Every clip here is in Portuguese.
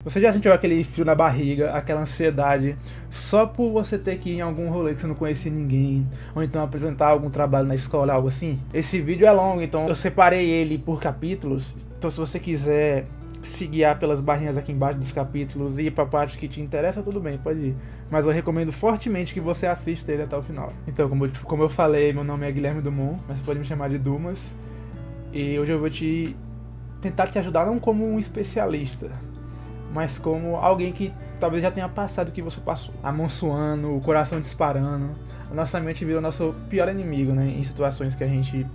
Você já sentiu aquele frio na barriga, aquela ansiedade, só por você ter que ir em algum rolê que você não conhecia ninguém, ou então apresentar algum trabalho na escola, algo assim? Esse vídeo é longo, então eu separei ele por capítulos, então se você quiser se guiar pelas barrinhas aqui embaixo dos capítulos e ir pra parte que te interessa, tudo bem, pode ir. Mas eu recomendo fortemente que você assista ele até o final. Então, como eu falei, meu nome é Guilherme Dumont, mas você pode me chamar de Dumas, e hoje eu vou tentar te ajudar não como um especialista, mas como alguém que talvez já tenha passado o que você passou. A mão suando, o coração disparando, a nossa mente vira o nosso pior inimigo, né? Em situações que a gente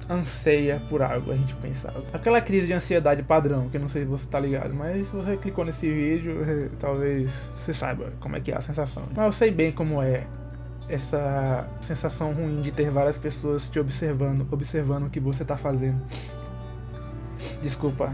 anseia por algo, a gente pensa algo. Aquela crise de ansiedade padrão, que eu não sei se você tá ligado, mas se você clicou nesse vídeo, talvez você saiba como é que é a sensação. Mas eu sei bem como é essa sensação ruim de ter várias pessoas te observando o que você tá fazendo. Desculpa,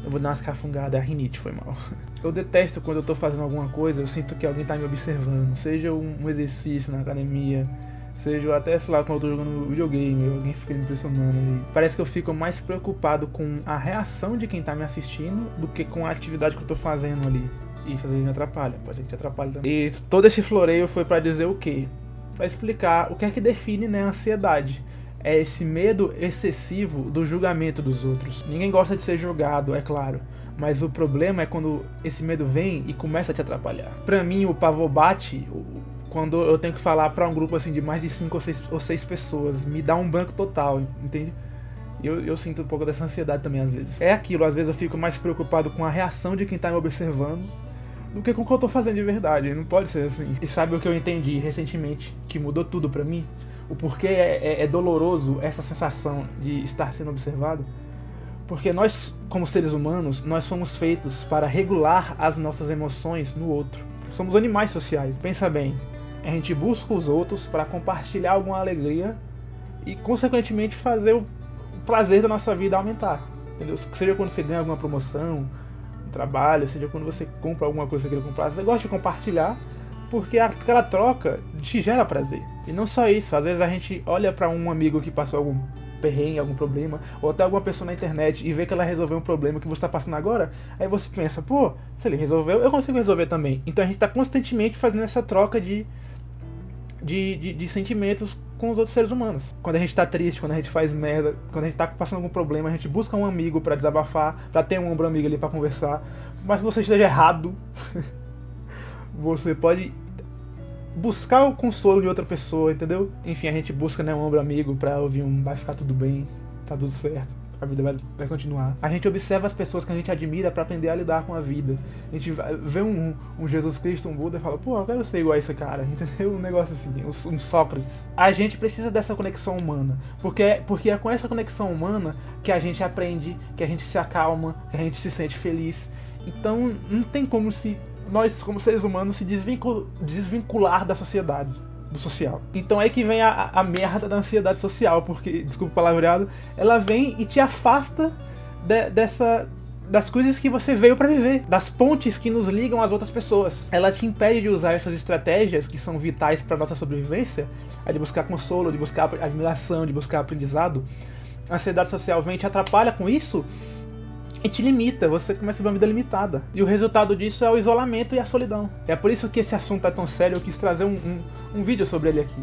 eu vou dar umas cafungadas, a rinite foi mal. Eu detesto quando eu tô fazendo alguma coisa, eu sinto que alguém tá me observando. Seja um exercício na academia, seja até, sei lá, quando eu tô jogando videogame, alguém fica me impressionando ali. Parece que eu fico mais preocupado com a reação de quem tá me assistindo do que com a atividade que eu tô fazendo ali. Isso às vezes me atrapalha, pode ser que te atrapalhe também. E todo esse floreio foi pra dizer o quê? Pra explicar o que é que define, né, a ansiedade. É esse medo excessivo do julgamento dos outros. Ninguém gosta de ser julgado, é claro, mas o problema é quando esse medo vem e começa a te atrapalhar. Pra mim, o pavor bate quando eu tenho que falar pra um grupo assim de mais de 5 ou 6 pessoas. Me dá um branco total, entende? Eu sinto um pouco dessa ansiedade também às vezes. É aquilo, às vezes eu fico mais preocupado com a reação de quem tá me observando do que com o que eu tô fazendo de verdade. Não pode ser assim. E sabe o que eu entendi recentemente, que mudou tudo pra mim? O porquê é doloroso essa sensação de estar sendo observado? Porque nós, como seres humanos, nós fomos feitos para regular as nossas emoções no outro. Somos animais sociais. Pensa bem, a gente busca os outros para compartilhar alguma alegria e, consequentemente, fazer o prazer da nossa vida aumentar. Entendeu? Seja quando você ganha alguma promoção, um trabalho, seja quando você compra alguma coisa que você quer comprar, você gosta de compartilhar, porque aquela troca te gera prazer. E não só isso, às vezes a gente olha pra um amigo que passou algum perrengue, algum problema, ou até alguma pessoa na internet e vê que ela resolveu um problema que você tá passando agora, aí você pensa, pô, se ele resolveu, eu consigo resolver também. Então a gente tá constantemente fazendo essa troca de sentimentos com os outros seres humanos. Quando a gente tá triste, quando a gente faz merda, quando a gente tá passando algum problema, a gente busca um amigo pra desabafar, pra ter um ombro amigo ali pra conversar. Mas se você esteja errado, você pode buscar o consolo de outra pessoa, entendeu? Enfim, a gente busca, né, um ombro amigo pra ouvir vai ficar tudo bem, tá tudo certo, a vida vai continuar. A gente observa as pessoas que a gente admira pra aprender a lidar com a vida. A gente vê um Jesus Cristo, um Buda e fala, pô, eu quero ser igual a esse cara, entendeu? Um negócio assim, um Sócrates. A gente precisa dessa conexão humana, porque é com essa conexão humana que a gente aprende, que a gente se acalma, que a gente se sente feliz. Então não tem como nós, como seres humanos, se desvincular da sociedade, do social. Então é que vem a merda da ansiedade social, porque, desculpa o palavreado, ela vem e te afasta das coisas que você veio pra viver, das pontes que nos ligam às outras pessoas. Ela te impede de usar essas estratégias que são vitais pra nossa sobrevivência, de buscar consolo, de buscar admiração, de buscar aprendizado. A ansiedade social vem e te atrapalha com isso, e te limita, você começa a ver uma vida limitada. E o resultado disso é o isolamento e a solidão. É por isso que esse assunto é tão sério, eu quis trazer um vídeo sobre ele aqui.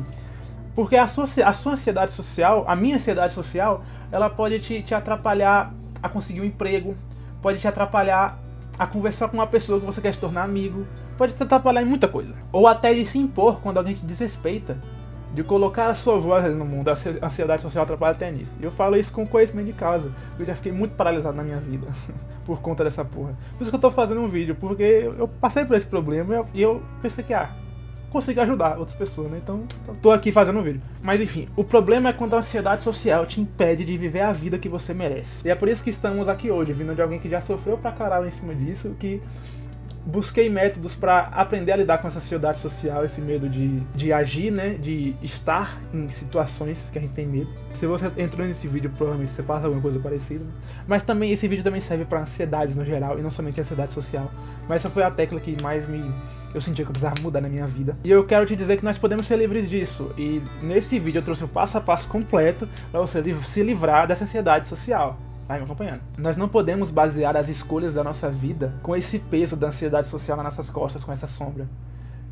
Porque a sua ansiedade social, a minha ansiedade social, ela pode te atrapalhar a conseguir um emprego, pode te atrapalhar a conversar com uma pessoa que você quer se tornar amigo, pode te atrapalhar em muita coisa. Ou até de se impor quando alguém te desrespeita, de colocar a sua voz ali no mundo. A ansiedade social atrapalha até nisso. E eu falo isso com conhecimento de causa. Eu já fiquei muito paralisado na minha vida por conta dessa porra. Por isso que eu tô fazendo um vídeo, porque eu passei por esse problema e eu pensei que, consigo ajudar outras pessoas, né? Então, tô aqui fazendo um vídeo. Mas enfim, o problema é quando a ansiedade social te impede de viver a vida que você merece. E é por isso que estamos aqui hoje, vindo de alguém que já sofreu pra caralho em cima disso, que busquei métodos para aprender a lidar com essa ansiedade social, esse medo de agir, né, de estar em situações que a gente tem medo. Se você entrou nesse vídeo, provavelmente você passa alguma coisa parecida. Mas também esse vídeo também serve para ansiedades no geral, e não somente ansiedade social. Mas essa foi a tecla que mais eu senti que eu precisava mudar na minha vida. E eu quero te dizer que nós podemos ser livres disso. E nesse vídeo eu trouxe o passo a passo completo para você se livrar dessa ansiedade social. Vai me acompanhando. Nós não podemos basear as escolhas da nossa vida com esse peso da ansiedade social nas nossas costas, com essa sombra.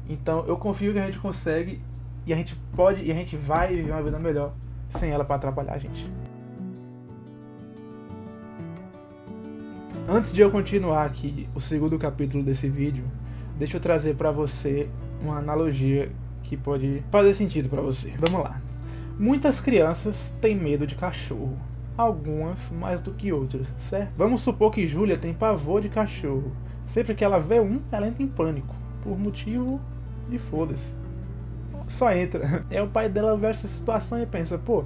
Então eu confio que a gente consegue, e a gente pode, e a gente vai viver uma vida melhor sem ela para atrapalhar a gente. Antes de eu continuar aqui o segundo capítulo desse vídeo, deixa eu trazer para você uma analogia que pode fazer sentido para você. Vamos lá. Muitas crianças têm medo de cachorro. Algumas mais do que outras, certo? Vamos supor que Júlia tem pavor de cachorro. Sempre que ela vê um, ela entra em pânico. Por motivo de foda-se. Só entra. É o pai dela vê essa situação e pensa, pô,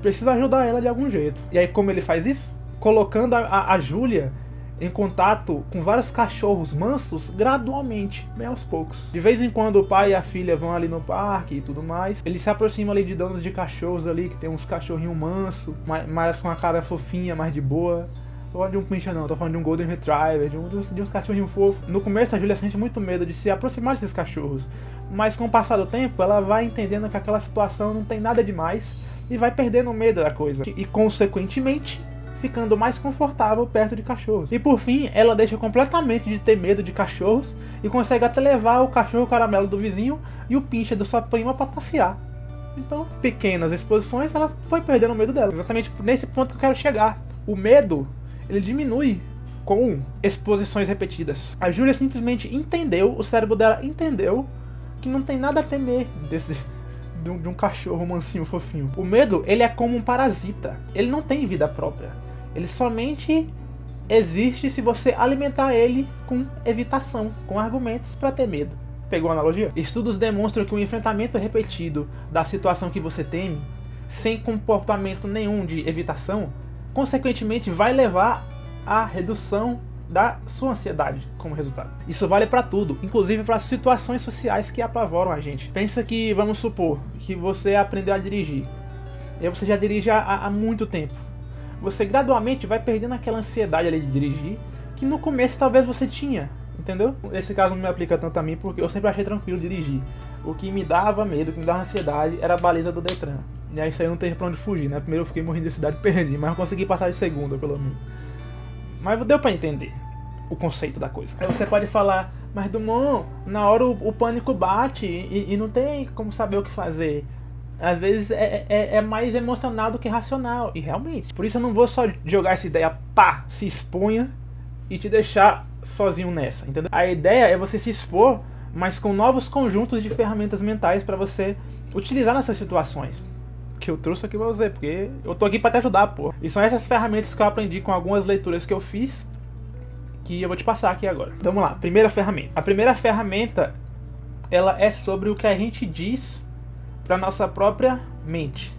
precisa ajudar ela de algum jeito. E aí como ele faz isso? Colocando a Júlia em contato com vários cachorros mansos gradualmente, bem aos poucos. De vez em quando o pai e a filha vão ali no parque e tudo mais, ele se aproxima ali de donos de cachorros ali, que tem uns cachorrinhos mansos, mais com a cara fofinha, mais de boa. Tô falando de um pincher não, tô falando de um Golden Retriever, de uns cachorrinhos fofos. No começo a Júlia sente muito medo de se aproximar desses cachorros, mas com o passar do tempo ela vai entendendo que aquela situação não tem nada demais e vai perdendo o medo da coisa. E consequentemente ficando mais confortável perto de cachorros. E por fim, ela deixa completamente de ter medo de cachorros e consegue até levar o cachorro caramelo do vizinho e o pincher da sua prima para passear. Então, pequenas exposições, ela foi perdendo o medo dela. Exatamente nesse ponto que eu quero chegar. O medo, ele diminui com exposições repetidas. A Júlia simplesmente entendeu, o cérebro dela entendeu que não tem nada a temer de um cachorro mansinho, fofinho. O medo, ele é como um parasita. Ele não tem vida própria. Ele somente existe se você alimentar ele com evitação, com argumentos para ter medo. Pegou a analogia? Estudos demonstram que o enfrentamento repetido da situação que você teme, sem comportamento nenhum de evitação, consequentemente vai levar à redução da sua ansiedade como resultado. Isso vale para tudo, inclusive para situações sociais que apavoram a gente. Pensa que, vamos supor, que você aprendeu a dirigir. E você já dirige há muito tempo. Você gradualmente vai perdendo aquela ansiedade ali de dirigir, que no começo talvez você tinha, entendeu? Esse caso não me aplica tanto a mim, porque eu sempre achei tranquilo dirigir. O que me dava medo, o que me dava ansiedade, era a baliza do Detran. E aí isso aí não teve pra onde fugir, né? Primeiro eu fiquei morrendo de ansiedade e perdi, mas eu consegui passar de segunda, pelo menos. Mas deu pra entender o conceito da coisa. Aí você pode falar, mas Dumont, na hora o pânico bate e não tem como saber o que fazer. Às vezes é mais emocional do que racional. E realmente. Por isso eu não vou só jogar essa ideia, pá, se exponha e te deixar sozinho nessa, entendeu? A ideia é você se expor, mas com novos conjuntos de ferramentas mentais pra você utilizar nessas situações. Que eu trouxe aqui pra você, porque eu tô aqui pra te ajudar, pô. E são essas ferramentas que eu aprendi com algumas leituras que eu fiz, que eu vou te passar aqui agora. Então, vamos lá, primeira ferramenta. A primeira ferramenta, ela é sobre o que a gente diz pra nossa própria mente.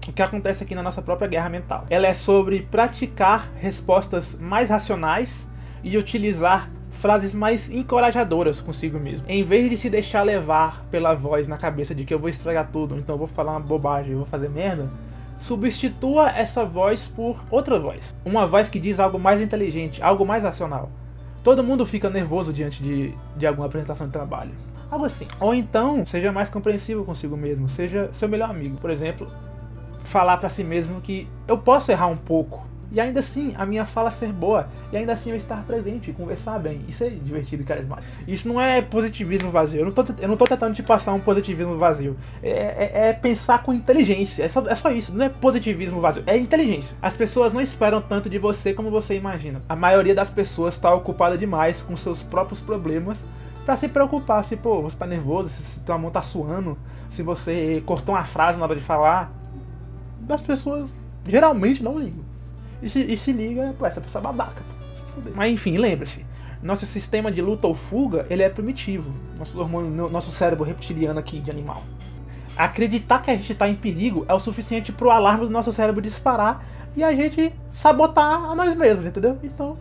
O que acontece aqui na nossa própria guerra mental. Ela é sobre praticar respostas mais racionais e utilizar frases mais encorajadoras consigo mesmo. Em vez de se deixar levar pela voz na cabeça de que eu vou estragar tudo, então eu vou falar uma bobagem, eu vou fazer merda, substitua essa voz por outra voz. Uma voz que diz algo mais inteligente, algo mais racional. Todo mundo fica nervoso diante de alguma apresentação de trabalho. Algo assim. Ou então, seja mais compreensivo consigo mesmo, seja seu melhor amigo. Por exemplo, falar pra si mesmo que eu posso errar um pouco, e ainda assim a minha fala ser boa, e ainda assim eu estar presente e conversar bem. Isso é divertido e carismático. Isso não é positivismo vazio. Eu não tô tentando te passar um positivismo vazio. É pensar com inteligência. É só isso. Não é positivismo vazio. É inteligência. As pessoas não esperam tanto de você como você imagina. A maioria das pessoas está ocupada demais com seus próprios problemas pra se preocupar se, pô, você tá nervoso, se tua mão tá suando, se você cortou uma frase na hora de falar. As pessoas geralmente não ligam. E se liga, pô, essa pessoa é babaca. Mas enfim, lembre-se, nosso sistema de luta ou fuga, ele é primitivo. Nosso cérebro reptiliano aqui de animal. Acreditar que a gente tá em perigo é o suficiente pro alarme do nosso cérebro disparar e a gente sabotar a nós mesmos, entendeu? Então,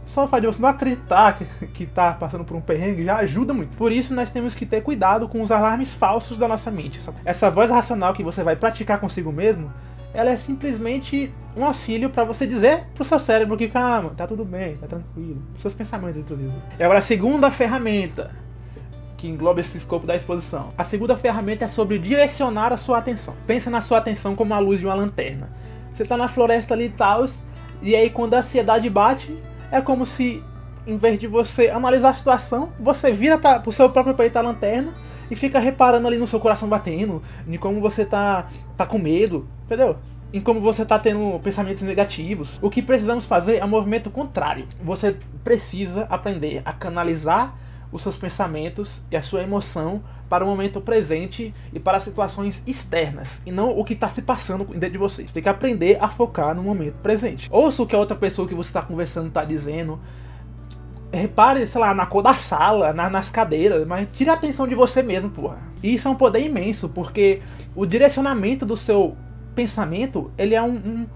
só o fato de você não acreditar que tá passando por um perrengue já ajuda muito. Por isso nós temos que ter cuidado com os alarmes falsos da nossa mente. Essa voz racional que você vai praticar consigo mesmo, ela é simplesmente um auxílio para você dizer pro seu cérebro que calma, tá tudo bem, tá tranquilo. Seus pensamentos intrusivos. E agora a segunda ferramenta, que engloba esse escopo da exposição. A segunda ferramenta é sobre direcionar a sua atenção. Pensa na sua atenção como a luz de uma lanterna. Você tá na floresta ali e tal, e aí quando a ansiedade bate, é como se, em vez de você analisar a situação, você vira pro seu próprio peito a lanterna e fica reparando ali no seu coração batendo, em como você tá com medo, entendeu? Em como você tá tendo pensamentos negativos. O que precisamos fazer é um movimento contrário. Você precisa aprender a canalizar os seus pensamentos e a sua emoção para o momento presente e para situações externas, e não o que está se passando dentro de você. Você tem que aprender a focar no momento presente. Ouça o que a outra pessoa que você está conversando está dizendo. Repare, sei lá, na cor da sala, nas cadeiras, mas tire a atenção de você mesmo, porra. E isso é um poder imenso, porque o direcionamento do seu pensamento, ele é um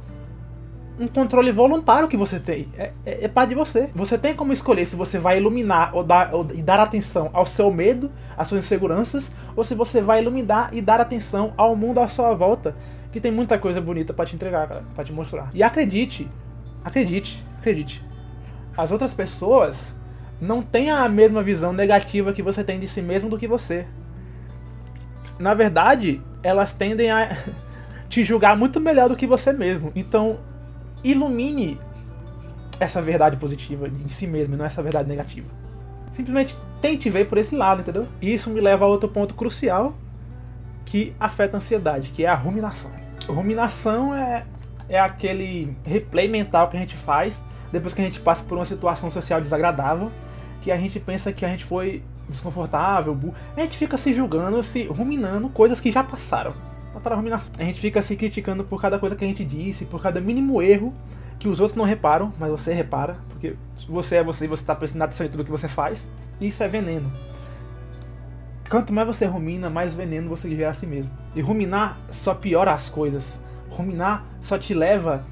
controle voluntário que você tem. É parte de você. Você tem como escolher se você vai iluminar ou dar atenção ao seu medo, às suas inseguranças, ou se você vai iluminar e dar atenção ao mundo à sua volta, que tem muita coisa bonita pra te entregar, cara, pra te mostrar. E acredite, as outras pessoas não têm a mesma visão negativa que você tem de si mesmo do que você. Na verdade, elas tendem a te julgar muito melhor do que você mesmo. Então, ilumine essa verdade positiva em si mesmo, e não essa verdade negativa. Simplesmente tente ver por esse lado, entendeu? E isso me leva a outro ponto crucial que afeta a ansiedade, que é a ruminação. Ruminação é aquele replay mental que a gente faz depois que a gente passa por uma situação social desagradável, que a gente pensa que a gente foi desconfortável, a gente fica se julgando, se ruminando coisas que já passaram. A gente fica se criticando por cada coisa que a gente disse, por cada mínimo erro que os outros não reparam, mas você repara, porque você é você e você está prestando atenção em tudo que você faz. E isso é veneno. Quanto mais você rumina, mais veneno você gera a si mesmo. E ruminar só piora as coisas. Ruminar só te leva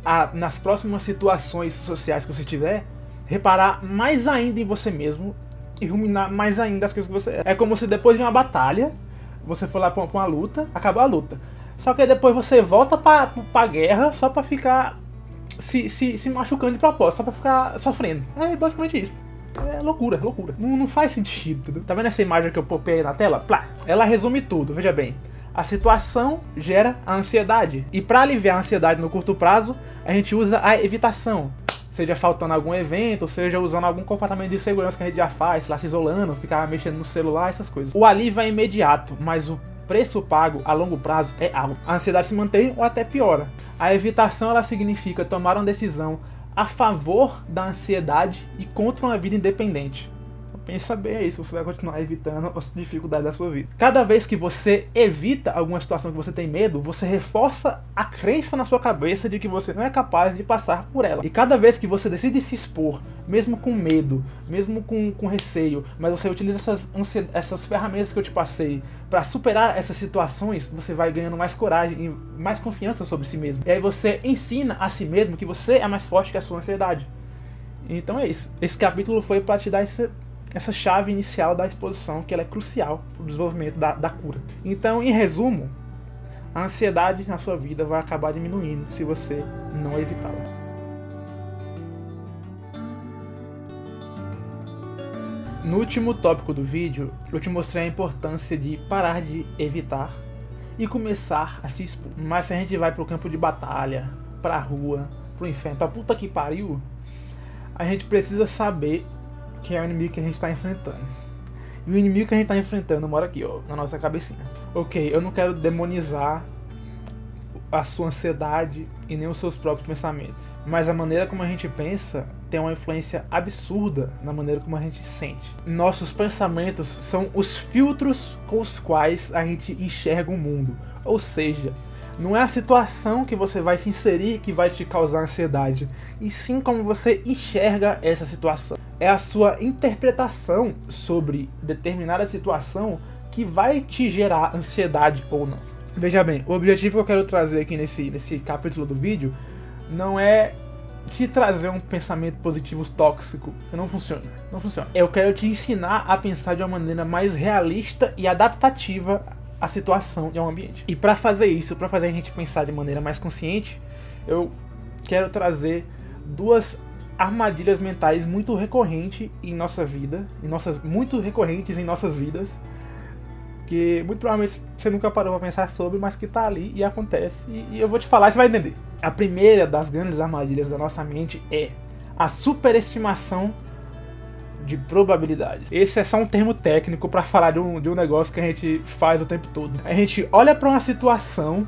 a, nas próximas situações sociais que você tiver, reparar mais ainda em você mesmo e ruminar mais ainda as coisas que você é. É como se depois de uma batalha, você for lá pra uma luta, acabou a luta. Só que aí depois você volta pra guerra só pra ficar se machucando de propósito, só pra ficar sofrendo. É basicamente isso. É loucura. Não faz sentido, entendeu? Tá vendo essa imagem que eu popei aí na tela? Plá. Ela resume tudo, veja bem. A situação gera a ansiedade. E pra aliviar a ansiedade no curto prazo, a gente usa a evitação. Seja faltando algum evento, seja usando algum comportamento de segurança que a gente já faz, lá se isolando, ficar mexendo no celular, essas coisas. O alívio é imediato, mas o preço pago a longo prazo é alto. A ansiedade se mantém ou até piora. A evitação, ela significa tomar uma decisão a favor da ansiedade e contra uma vida independente. Pensa bem aí, se você vai continuar evitando as dificuldades da sua vida. Cada vez que você evita alguma situação que você tem medo, você reforça a crença na sua cabeça de que você não é capaz de passar por ela. E cada vez que você decide se expor, mesmo com medo, mesmo com receio, mas você utiliza essas ferramentas que eu te passei para superar essas situações, você vai ganhando mais coragem e mais confiança sobre si mesmo. E aí você ensina a si mesmo que você é mais forte que a sua ansiedade. Então é isso. Esse capítulo foi para te dar essa chave inicial da exposição, que ela é crucial para o desenvolvimento da cura. Então, em resumo, a ansiedade na sua vida vai acabar diminuindo se você não evitá-la. No último tópico do vídeo, eu te mostrei a importância de parar de evitar e começar a se expor. Mas se a gente vai para o campo de batalha, para a rua, para o inferno, para puta que pariu, a gente precisa saber que é o inimigo que a gente está enfrentando. E o inimigo que a gente está enfrentando mora aqui, ó, na nossa cabecinha. Ok, eu não quero demonizar a sua ansiedade e nem os seus próprios pensamentos, mas a maneira como a gente pensa tem uma influência absurda na maneira como a gente sente. Nossos pensamentos são os filtros com os quais a gente enxerga o mundo. Ou seja, não é a situação que você vai se inserir que vai te causar ansiedade, e sim como você enxerga essa situação. É a sua interpretação sobre determinada situação que vai te gerar ansiedade ou não. Veja bem, o objetivo que eu quero trazer aqui nesse capítulo do vídeo não é te trazer um pensamento positivo tóxico, que não funciona. Eu quero te ensinar a pensar de uma maneira mais realista e adaptativa à situação e ao ambiente. E para fazer isso, para fazer a gente pensar de maneira mais consciente, eu quero trazer duas armadilhas mentais muito recorrentes em nossa vida, muito recorrentes em nossas vidas, que muito provavelmente você nunca parou pra pensar sobre, mas que tá ali e acontece. E eu vou te falar e você vai entender. A primeira das grandes armadilhas da nossa mente é a superestimação de probabilidades. Esse é só um termo técnico para falar de um negócio que a gente faz o tempo todo. A gente olha para uma situação,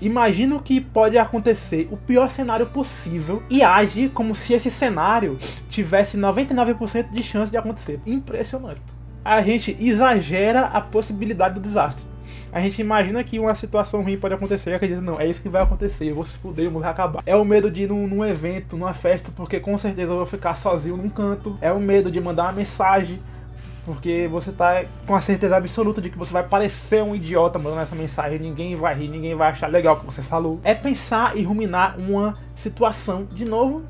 imagina o que pode acontecer, o pior cenário possível, e age como se esse cenário tivesse 99% de chance de acontecer. Impressionante. A gente exagera a possibilidade do desastre. A gente imagina que uma situação ruim pode acontecer e acredita, não, é isso que vai acontecer, eu vou se fuder, o mundo vai acabar. É o medo de ir num evento, numa festa, porque com certeza eu vou ficar sozinho num canto. É o medo de mandar uma mensagem, porque você tá com a certeza absoluta de que você vai parecer um idiota mandando essa mensagem, ninguém vai rir, ninguém vai achar legal o que você falou. É pensar e ruminar uma situação de novo.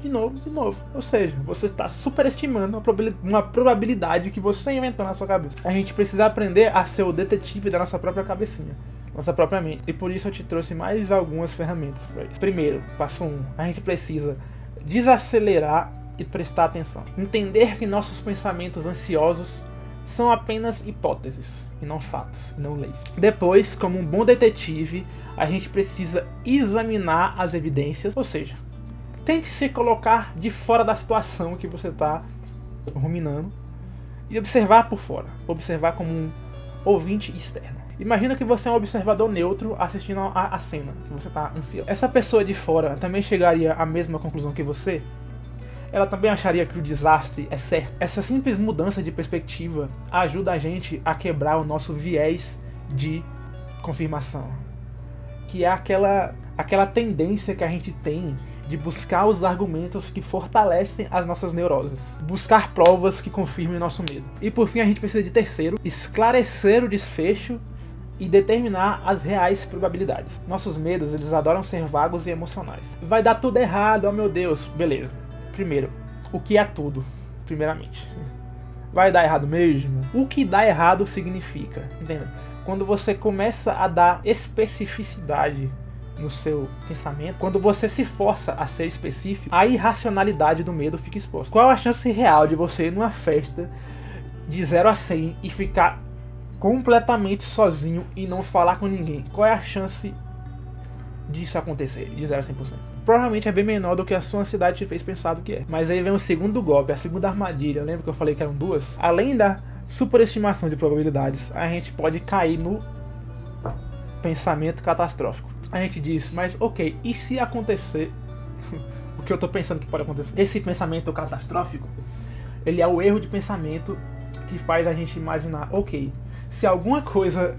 Ou seja, você está superestimando uma probabilidade que você inventou na sua cabeça. A gente precisa aprender a ser o detetive da nossa própria cabecinha, nossa própria mente. E por isso eu te trouxe mais algumas ferramentas para isso. Primeiro, passo 1, a gente precisa desacelerar e prestar atenção. Entender que nossos pensamentos ansiosos são apenas hipóteses, e não fatos, e não leis. Depois, como um bom detetive, a gente precisa examinar as evidências, ou seja, tente se colocar de fora da situação que você está ruminando e observar por fora, observar como um ouvinte externo. Imagina que você é um observador neutro assistindo a cena, que você está ansioso. Essa pessoa de fora também chegaria à mesma conclusão que você? Ela também acharia que o desastre é certo? Essa simples mudança de perspectiva ajuda a gente a quebrar o nosso viés de confirmação, que é aquela tendência que a gente tem de buscar os argumentos que fortalecem as nossas neuroses, buscar provas que confirmem nosso medo. E por fim a gente precisa de terceiro, esclarecer o desfecho e determinar as reais probabilidades. Nossos medos, eles adoram ser vagos e emocionais. Vai dar tudo errado, oh meu Deus, beleza. Primeiro, o que é tudo, primeiramente? Vai dar errado mesmo? O que dá errado significa, entende? Quando você começa a dar especificidade no seu pensamento, quando você se força a ser específico, a irracionalidade do medo fica exposta. Qual a chance real de você ir numa festa de 0 a 100 e ficar completamente sozinho e não falar com ninguém? Qual é a chance disso acontecer, de 0 a 100%? Provavelmente é bem menor do que a sua ansiedade te fez pensar do que é. Mas aí vem o segundo golpe, a segunda armadilha. Lembra que eu falei que eram duas? Além da superestimação de probabilidades, a gente pode cair no pensamento catastrófico. A gente diz, mas ok, e se acontecer o que eu tô pensando que pode acontecer? Esse pensamento catastrófico, ele é o erro de pensamento que faz a gente imaginar, ok, se alguma coisa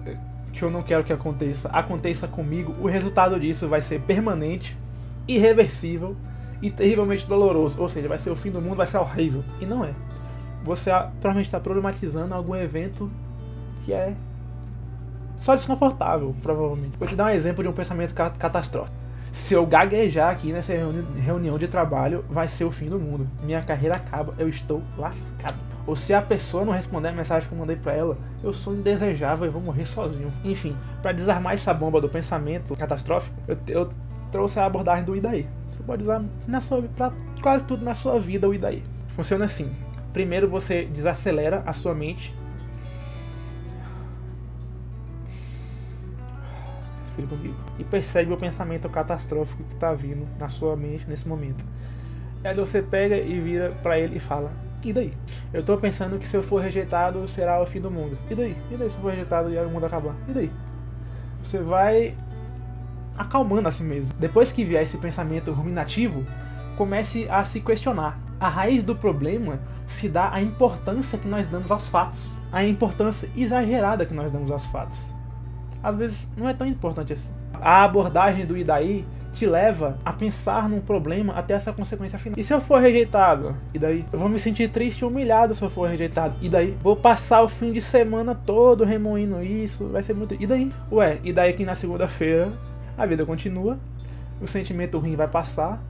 que eu não quero que aconteça comigo, o resultado disso vai ser permanente, irreversível e terrivelmente doloroso. Ou seja, vai ser o fim do mundo, vai ser horrível. E não é. Você provavelmente está problematizando algum evento que é só desconfortável, provavelmente. Vou te dar um exemplo de um pensamento catastrófico. Se eu gaguejar aqui nessa reunião de trabalho, vai ser o fim do mundo. Minha carreira acaba, eu estou lascado. Ou se a pessoa não responder a mensagem que eu mandei pra ela, eu sou indesejável e vou morrer sozinho. Enfim, para desarmar essa bomba do pensamento catastrófico, eu trouxe a abordagem do e daí. Você pode usar pra quase tudo na sua vida o e daí. Funciona assim. Primeiro você desacelera a sua mente. Respire comigo. E percebe o pensamento catastrófico que está vindo na sua mente nesse momento. Aí você pega e vira pra ele e fala, e daí? Eu tô pensando que se eu for rejeitado será o fim do mundo. E daí? E daí se eu for rejeitado e o mundo acabar? E daí? Você vai acalmando a si mesmo. Depois que vier esse pensamento ruminativo, comece a se questionar. A raiz do problema se dá à importância que nós damos aos fatos. A importância exagerada que nós damos aos fatos. Às vezes não é tão importante assim. A abordagem do e daí te leva a pensar num problema até essa consequência final. E se eu for rejeitado? E daí? Eu vou me sentir triste e humilhado se eu for rejeitado. E daí? Vou passar o fim de semana todo remoendo isso. Vai ser muito... E daí? Ué, e daí que na segunda-feira a vida continua, o sentimento ruim vai passar,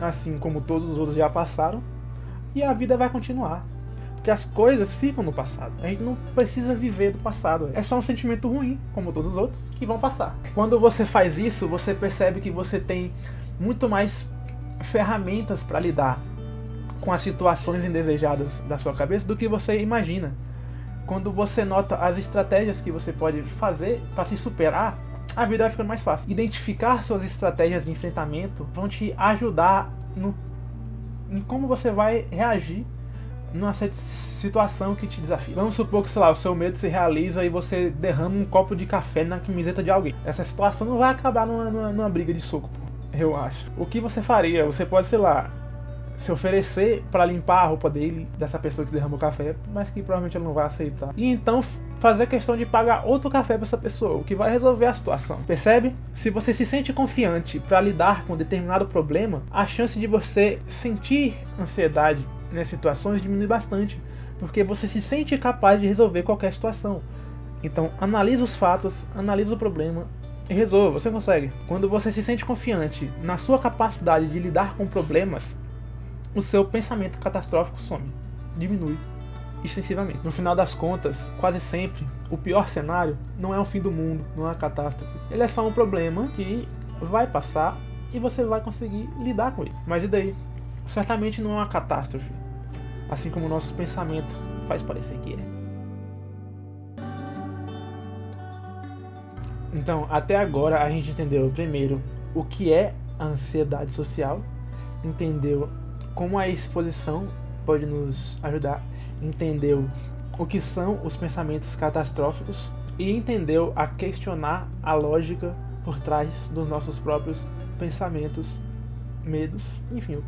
assim como todos os outros já passaram, e a vida vai continuar. Porque as coisas ficam no passado. A gente não precisa viver do passado. É só um sentimento ruim, como todos os outros, que vão passar. Quando você faz isso, você percebe que você tem muito mais ferramentas para lidar com as situações indesejadas da sua cabeça do que você imagina. quando você nota as estratégias que você pode fazer para se superar, a vida vai ficando mais fácil. Identificar suas estratégias de enfrentamento vão te ajudar em como você vai reagir numa situação que te desafia. Vamos supor que, sei lá, o seu medo se realiza e você derrama um copo de café na camiseta de alguém. Essa situação não vai acabar numa briga de soco, pô, eu acho. O que você faria? Você pode, sei lá, se oferecer para limpar a roupa dessa pessoa que derramou café, mas que provavelmente ela não vai aceitar. E então fazer questão de pagar outro café para essa pessoa, o que vai resolver a situação. Percebe? Se você se sente confiante para lidar com determinado problema, a chance de você sentir ansiedade nessas situações diminui bastante, porque você se sente capaz de resolver qualquer situação. Então analisa os fatos, analisa o problema e resolva, você consegue. Quando você se sente confiante na sua capacidade de lidar com problemas, o seu pensamento catastrófico some, diminui extensivamente. No final das contas, quase sempre, o pior cenário não é o fim do mundo, não é uma catástrofe. Ele é só um problema que vai passar e você vai conseguir lidar com ele. Mas e daí? Certamente não é uma catástrofe, assim como o nosso pensamento faz parecer que é. Então, até agora a gente entendeu primeiro o que é a ansiedade social, entendeu como a exposição pode nos ajudar, entendeu o que são os pensamentos catastróficos e entendeu a questionar a lógica por trás dos nossos próprios pensamentos, medos, enfim,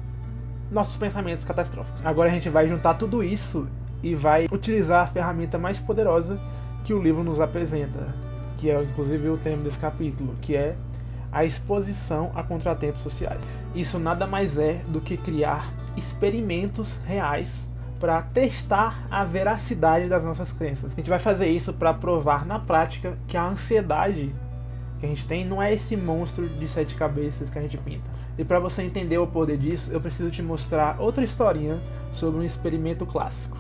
nossos pensamentos catastróficos. Agora a gente vai juntar tudo isso e vai utilizar a ferramenta mais poderosa que o livro nos apresenta, que é inclusive o tema desse capítulo, que é a exposição a contratempos sociais. Isso nada mais é do que criar experimentos reais para testar a veracidade das nossas crenças. A gente vai fazer isso para provar na prática que a ansiedade que a gente tem não é esse monstro de 7 cabeças que a gente pinta. E para você entender o poder disso, eu preciso te mostrar outra historinha sobre um experimento clássico,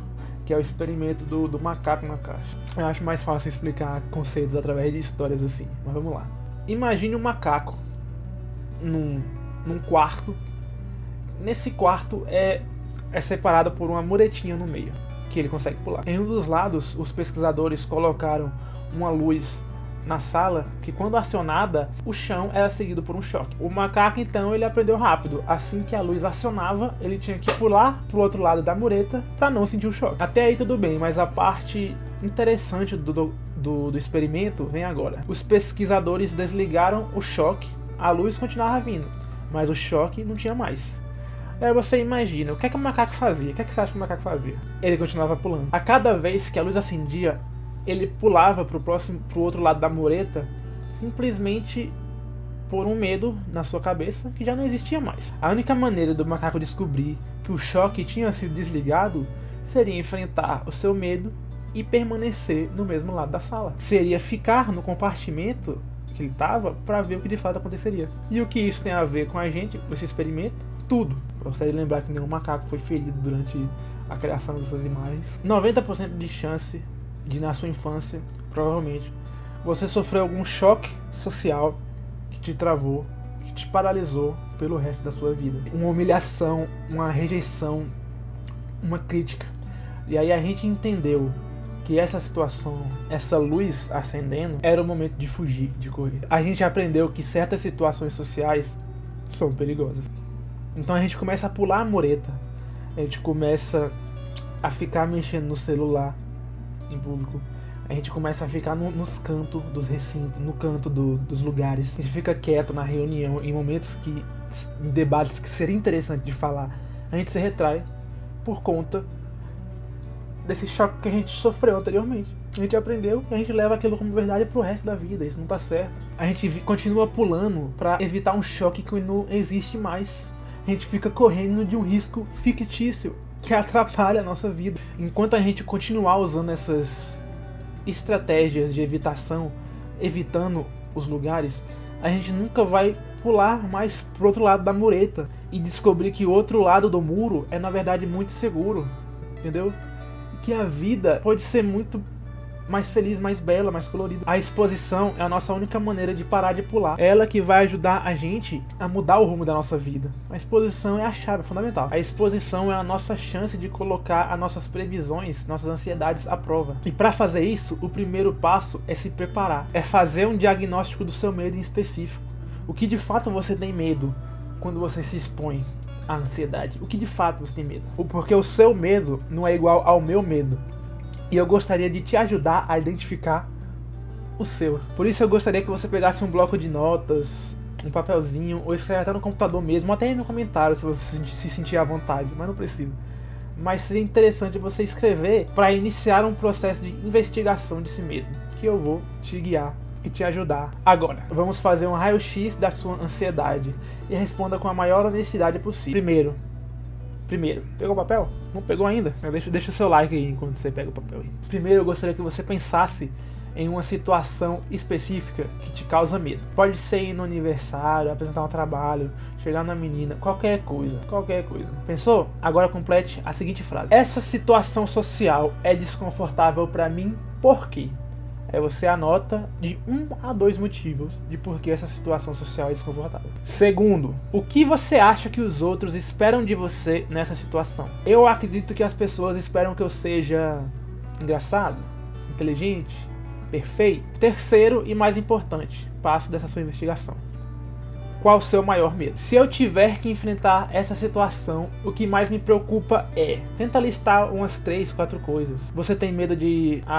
que é o experimento do macaco na caixa. Eu acho mais fácil explicar conceitos através de histórias assim, mas vamos lá. Imagine um macaco num quarto. Nesse quarto é separado por uma muretinha no meio, que ele consegue pular. Em um dos lados, os pesquisadores colocaram uma luz na sala que, quando acionada, o chão era seguido por um choque. O macaco, então, ele aprendeu rápido. Assim que a luz acionava, ele tinha que pular pro outro lado da mureta para não sentir o choque. Até aí tudo bem, mas a parte interessante do experimento vem agora. Os pesquisadores desligaram o choque, a luz continuava vindo, mas o choque não tinha mais. Aí você imagina, o que é que o macaco fazia? O que é que você acha que o macaco fazia? Ele continuava pulando. A cada vez que a luz acendia, ele pulava pro outro lado da mureta, simplesmente por um medo na sua cabeça que já não existia mais. A única maneira do macaco descobrir que o choque tinha sido desligado seria enfrentar o seu medo e permanecer no mesmo lado da sala. Seria ficar no compartimento que ele estava para ver o que de fato aconteceria. E o que isso tem a ver com a gente, com esse experimento? Tudo. Eu gostaria de lembrar que nenhum macaco foi ferido durante a criação dessas imagens. 90% de chance de, na sua infância, provavelmente, você sofreu algum choque social que te travou, que te paralisou pelo resto da sua vida. Uma humilhação, uma rejeição, uma crítica. E aí a gente entendeu que essa situação, essa luz acendendo, era o momento de fugir, de correr. A gente aprendeu que certas situações sociais são perigosas. Então a gente começa a pular a mureta, a gente começa a ficar mexendo no celular em público, a gente começa a ficar nos cantos dos recintos, no canto dos lugares. A gente fica quieto na reunião, em momentos em debates que seria interessante de falar, a gente se retrai por conta desse choque que a gente sofreu anteriormente. A gente aprendeu e a gente leva aquilo como verdade pro resto da vida. Isso não tá certo. A gente continua pulando pra evitar um choque que não existe mais. A gente fica correndo de um risco fictício que atrapalha a nossa vida. Enquanto a gente continuar usando essas estratégias de evitação, evitando os lugares, a gente nunca vai pular mais pro outro lado da mureta e descobrir que o outro lado do muro é na verdade muito seguro, entendeu? Que a vida pode ser muito mais feliz, mais bela, mais colorida. A exposição é a nossa única maneira de parar de pular. É ela que vai ajudar a gente a mudar o rumo da nossa vida. A exposição é a chave, é fundamental. A exposição é a nossa chance de colocar as nossas previsões, nossas ansiedades à prova. E para fazer isso, o primeiro passo é se preparar. É fazer um diagnóstico do seu medo em específico. O que de fato você tem medo quando você se expõe à ansiedade? O que de fato você tem medo? Porque o seu medo não é igual ao meu medo. E eu gostaria de te ajudar a identificar o seu. Por isso eu gostaria que você pegasse um bloco de notas, um papelzinho, ou escreve até no computador mesmo, ou até aí no comentário se você se sentir à vontade, mas não precisa. Mas seria interessante você escrever para iniciar um processo de investigação de si mesmo, que eu vou te guiar e te ajudar. Agora, vamos fazer um raio-x da sua ansiedade e responda com a maior honestidade possível. Primeiro, pegou o papel? Não pegou ainda? Deixa o seu like aí enquanto você pega o papel aí. Primeiro, eu gostaria que você pensasse em uma situação específica que te causa medo. Pode ser ir no aniversário, apresentar um trabalho, chegar na menina, qualquer coisa. Pensou? Agora complete a seguinte frase: essa situação social é desconfortável pra mim, por quê? Aí você anota de 1 a 2 motivos de por que essa situação social é desconfortável. Segundo, o que você acha que os outros esperam de você nessa situação? Eu acredito que as pessoas esperam que eu seja engraçado, inteligente, perfeito. Terceiro e mais importante passo dessa sua investigação: qual o seu maior medo? Se eu tiver que enfrentar essa situação, o que mais me preocupa é... Tenta listar umas 3, 4 coisas. Você tem medo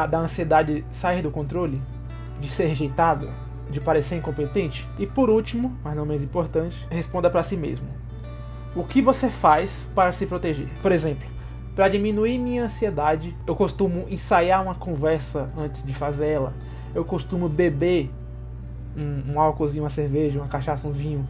da ansiedade sair do controle? De ser rejeitado? De parecer incompetente? E por último, mas não menos importante, responda para si mesmo: o que você faz para se proteger? Por exemplo, para diminuir minha ansiedade, eu costumo ensaiar uma conversa antes de fazer ela. Eu costumo beber um álcoolzinho, uma cerveja, uma cachaça, um vinho,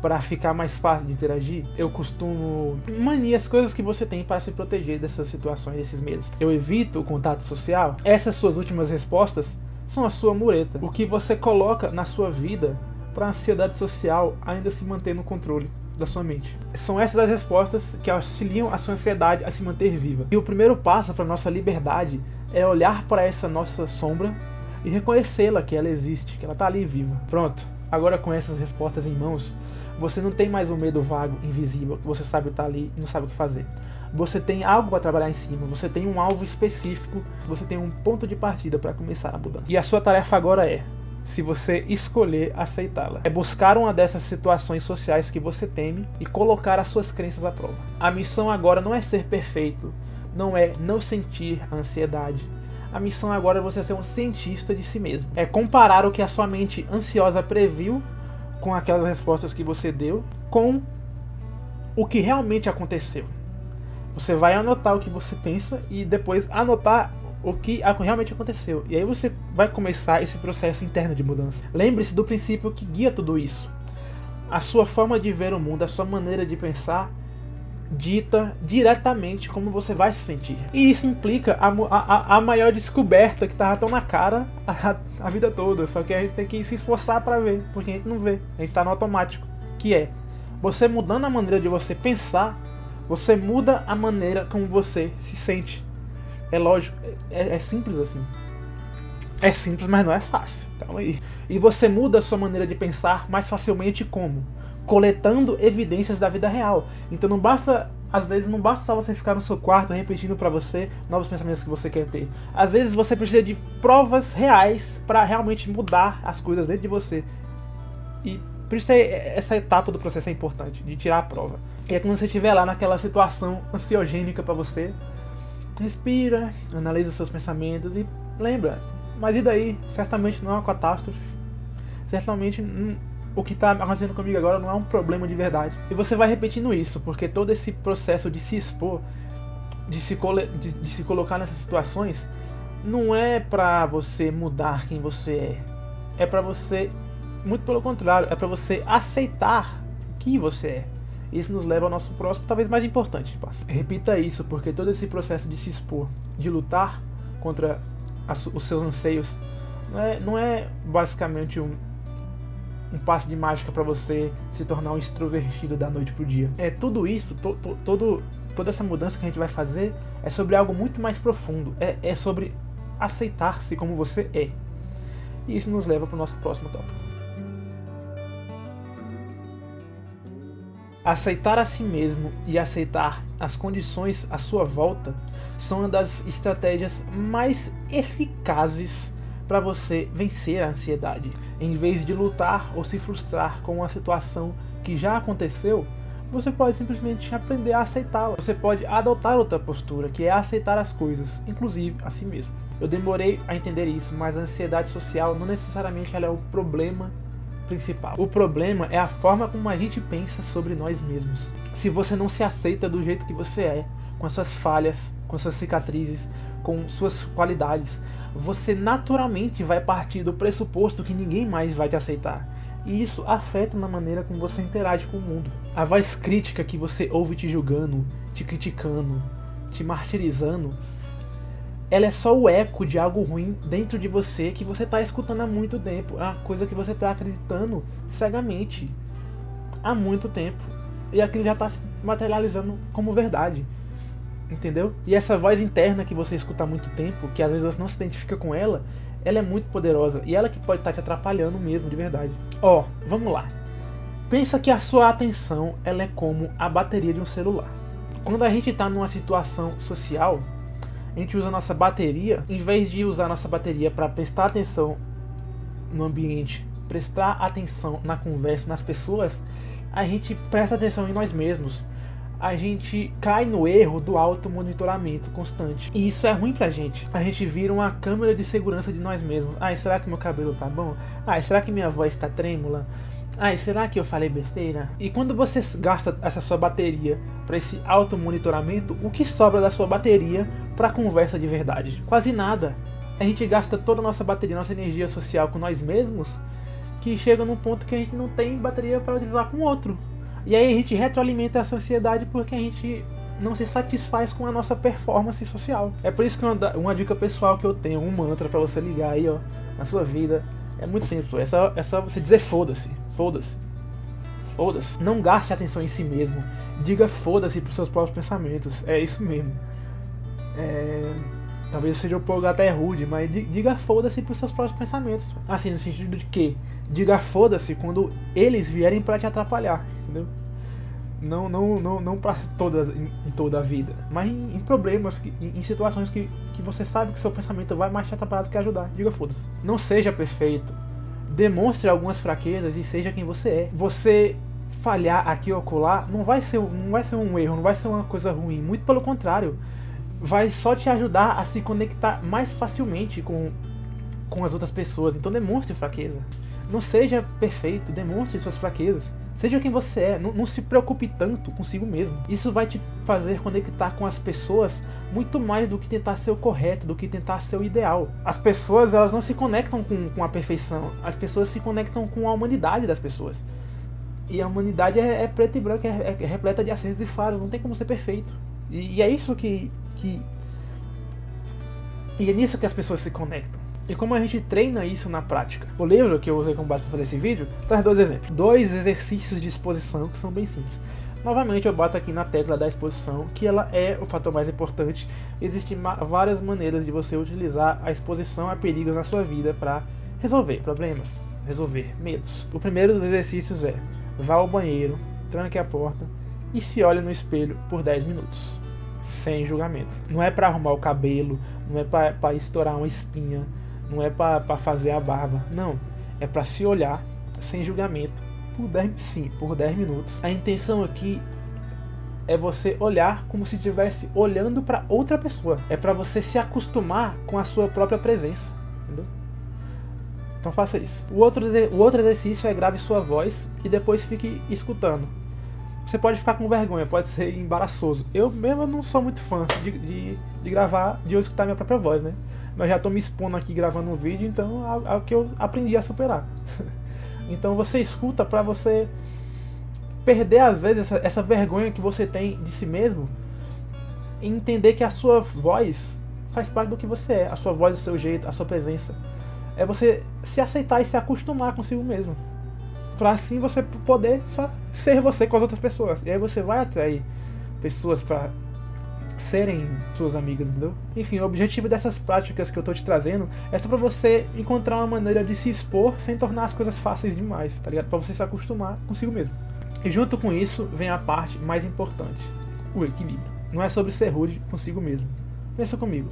para ficar mais fácil de interagir. Eu costumo maniar as coisas que você tem para se proteger dessas situações, desses medos. Eu evito o contato social. Essas suas últimas respostas são a sua mureta. O que você coloca na sua vida para a ansiedade social ainda se manter no controle da sua mente. São essas as respostas que auxiliam a sua ansiedade a se manter viva. E o primeiro passo para nossa liberdade é olhar para essa nossa sombra e reconhecê-la, que ela existe, que ela está ali viva. Pronto, agora com essas respostas em mãos, você não tem mais um medo vago, invisível, que você sabe estar ali e não sabe o que fazer. Você tem algo para trabalhar em cima, você tem um alvo específico, você tem um ponto de partida para começar a mudança. E a sua tarefa agora é, se você escolher aceitá-la, é buscar uma dessas situações sociais que você teme e colocar as suas crenças à prova. A missão agora não é ser perfeito, não é não sentir a ansiedade. A missão agora é você ser um cientista de si mesmo. É comparar o que a sua mente ansiosa previu com aquelas respostas que você deu com o que realmente aconteceu. Você vai anotar o que você pensa e depois anotar o que realmente aconteceu. E aí você vai começar esse processo interno de mudança. Lembre-se do princípio que guia tudo isso. A sua forma de ver o mundo, a sua maneira de pensar, dita diretamente como você vai se sentir. E isso implica a maior descoberta que estava tão na cara a vida toda. Só que a gente tem que se esforçar para ver, porque a gente não vê. A gente está no automático. Que é, você mudando a maneira de você pensar, você muda a maneira como você se sente. É lógico, é simples assim. É simples, mas não é fácil. Calma aí. E você muda a sua maneira de pensar mais facilmente como? Coletando evidências da vida real. Então não basta, às vezes não basta só você ficar no seu quarto repetindo pra você novos pensamentos que você quer ter. Às vezes você precisa de provas reais para realmente mudar as coisas dentro de você. E por isso essa etapa do processo é importante, de tirar a prova. E é quando você estiver lá naquela situação ansiogênica pra você, respira, analisa seus pensamentos e lembra, mas e daí? Certamente não é uma catástrofe. Certamente o que está acontecendo comigo agora não é um problema de verdade. E você vai repetindo isso, porque todo esse processo de se expor, de se colocar nessas situações, não é pra você mudar quem você é. É pra você, muito pelo contrário, é pra você aceitar quem você é. Isso nos leva ao nosso próximo, talvez mais importante passo. Repita isso, porque todo esse processo de se expor, de lutar contra os seus anseios, não é basicamente um passe de mágica para você se tornar um extrovertido da noite pro dia. É tudo isso, toda essa mudança que a gente vai fazer é sobre algo muito mais profundo. É sobre aceitar-se como você é. E isso nos leva para o nosso próximo tópico. Aceitar a si mesmo e aceitar as condições à sua volta são uma das estratégias mais eficazes para você vencer a ansiedade. Em vez de lutar ou se frustrar com uma situação que já aconteceu, você pode simplesmente aprender a aceitá-la. Você pode adotar outra postura, que é aceitar as coisas, inclusive a si mesmo. Eu demorei a entender isso, mas a ansiedade social não necessariamente ela é o problema principal. O problema é a forma como a gente pensa sobre nós mesmos. Se você não se aceita do jeito que você é, com as suas falhas, com as suas cicatrizes, com suas qualidades, você naturalmente vai partir do pressuposto que ninguém mais vai te aceitar. E isso afeta na maneira como você interage com o mundo. A voz crítica que você ouve te julgando, te criticando, te martirizando, ela é só o eco de algo ruim dentro de você que você está escutando há muito tempo. É uma coisa que você está acreditando cegamente há muito tempo. E aquilo já está se materializando como verdade. Entendeu? E essa voz interna que você escuta há muito tempo, que às vezes você não se identifica com ela, ela é muito poderosa. E ela que pode estar te atrapalhando mesmo, de verdade. Ó, vamos lá. Pensa que a sua atenção ela é como a bateria de um celular. Quando a gente está numa situação social, a gente usa a nossa bateria, em vez de usar a nossa bateria para prestar atenção no ambiente, prestar atenção na conversa, nas pessoas, a gente presta atenção em nós mesmos. A gente cai no erro do automonitoramento constante. E isso é ruim pra gente. A gente vira uma câmera de segurança de nós mesmos. Ai, será que meu cabelo tá bom? Ai, será que minha voz tá trêmula? Ai, será que eu falei besteira? E quando você gasta essa sua bateria para esse automonitoramento, o que sobra da sua bateria para conversa de verdade? Quase nada. A gente gasta toda a nossa bateria, nossa energia social com nós mesmos, que chega num ponto que a gente não tem bateria para utilizar com o outro. E aí a gente retroalimenta essa ansiedade porque a gente não se satisfaz com a nossa performance social. É por isso que uma dica pessoal que eu tenho, um mantra para você ligar aí, ó, na sua vida, é muito simples. É só você dizer foda-se. Foda-se. Foda-se. Não gaste atenção em si mesmo. Diga foda-se pros seus próprios pensamentos. É isso mesmo. Talvez seja um pouco até rude, mas diga foda-se pros seus próprios pensamentos. Assim, no sentido de que diga foda-se quando eles vierem pra te atrapalhar, entendeu? Não pra em toda a vida, mas em problemas, em situações que você sabe que seu pensamento vai mais te atrapalhar do que ajudar. Diga foda-se. Não seja perfeito. Demonstre algumas fraquezas e seja quem você é. Você falhar aqui ou acolá não vai ser um erro, não vai ser uma coisa ruim. Muito pelo contrário. Vai só te ajudar a se conectar mais facilmente com as outras pessoas. Então demonstre fraqueza. Não seja perfeito, demonstre suas fraquezas. Seja quem você é, não se preocupe tanto consigo mesmo. Isso vai te fazer conectar com as pessoas muito mais do que tentar ser o correto, do que tentar ser o ideal. As pessoas, elas não se conectam com a perfeição. As pessoas se conectam com a humanidade das pessoas. E a humanidade é preta e branca, é repleta de acertos e falhas, não tem como ser perfeito. E é isso e é nisso que as pessoas se conectam. E como a gente treina isso na prática? O livro que eu usei como base para fazer esse vídeo traz dois exemplos. 2 exercícios de exposição que são bem simples. Novamente eu bato aqui na tecla da exposição, que ela é o fator mais importante. Existem várias maneiras de você utilizar a exposição a perigos na sua vida para resolver problemas, resolver medos. O primeiro dos exercícios é: vá ao banheiro, tranque a porta e se olhe no espelho por 10 minutos. Sem julgamento. Não é para arrumar o cabelo, não é para estourar uma espinha, não é para fazer a barba. Não, é para se olhar sem julgamento por 10 minutos. A intenção aqui é você olhar como se estivesse olhando para outra pessoa. É para você se acostumar com a sua própria presença, entendeu? Então faça isso. O outro exercício é: grave sua voz e depois fique escutando. Você pode ficar com vergonha, pode ser embaraçoso. Eu mesmo não sou muito fã de gravar, de eu escutar minha própria voz, né? Mas já tô me expondo aqui gravando um vídeo, então é o que eu aprendi a superar. Então você escuta pra você perder às vezes essa vergonha que você tem de si mesmo e entender que a sua voz faz parte do que você é. A sua voz, o seu jeito, a sua presença. É você se aceitar e se acostumar consigo mesmo. Pra assim você poder só ser você com as outras pessoas. E aí você vai atrair pessoas pra serem suas amigas, entendeu? Enfim, o objetivo dessas práticas que eu tô te trazendo é só pra você encontrar uma maneira de se expor sem tornar as coisas fáceis demais, tá ligado? Pra você se acostumar consigo mesmo. E junto com isso vem a parte mais importante, o equilíbrio. Não é sobre ser rude consigo mesmo. Pensa comigo.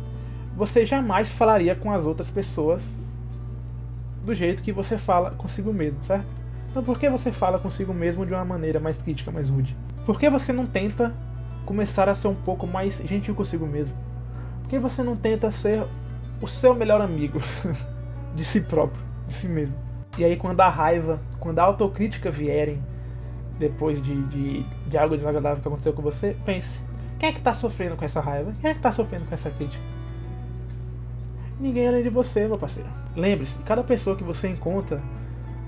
Você jamais falaria com as outras pessoas do jeito que você fala consigo mesmo, certo? Então por que você fala consigo mesmo de uma maneira mais crítica, mais rude? Por que você não tenta começar a ser um pouco mais gentil consigo mesmo? Por que você não tenta ser o seu melhor amigo de si próprio, de si mesmo? E aí quando a raiva, quando a autocrítica vierem, depois de algo desagradável que aconteceu com você, pense, quem é que tá sofrendo com essa raiva? Quem é que tá sofrendo com essa crítica? Ninguém além de você, meu parceiro. Lembre-se, cada pessoa que você encontra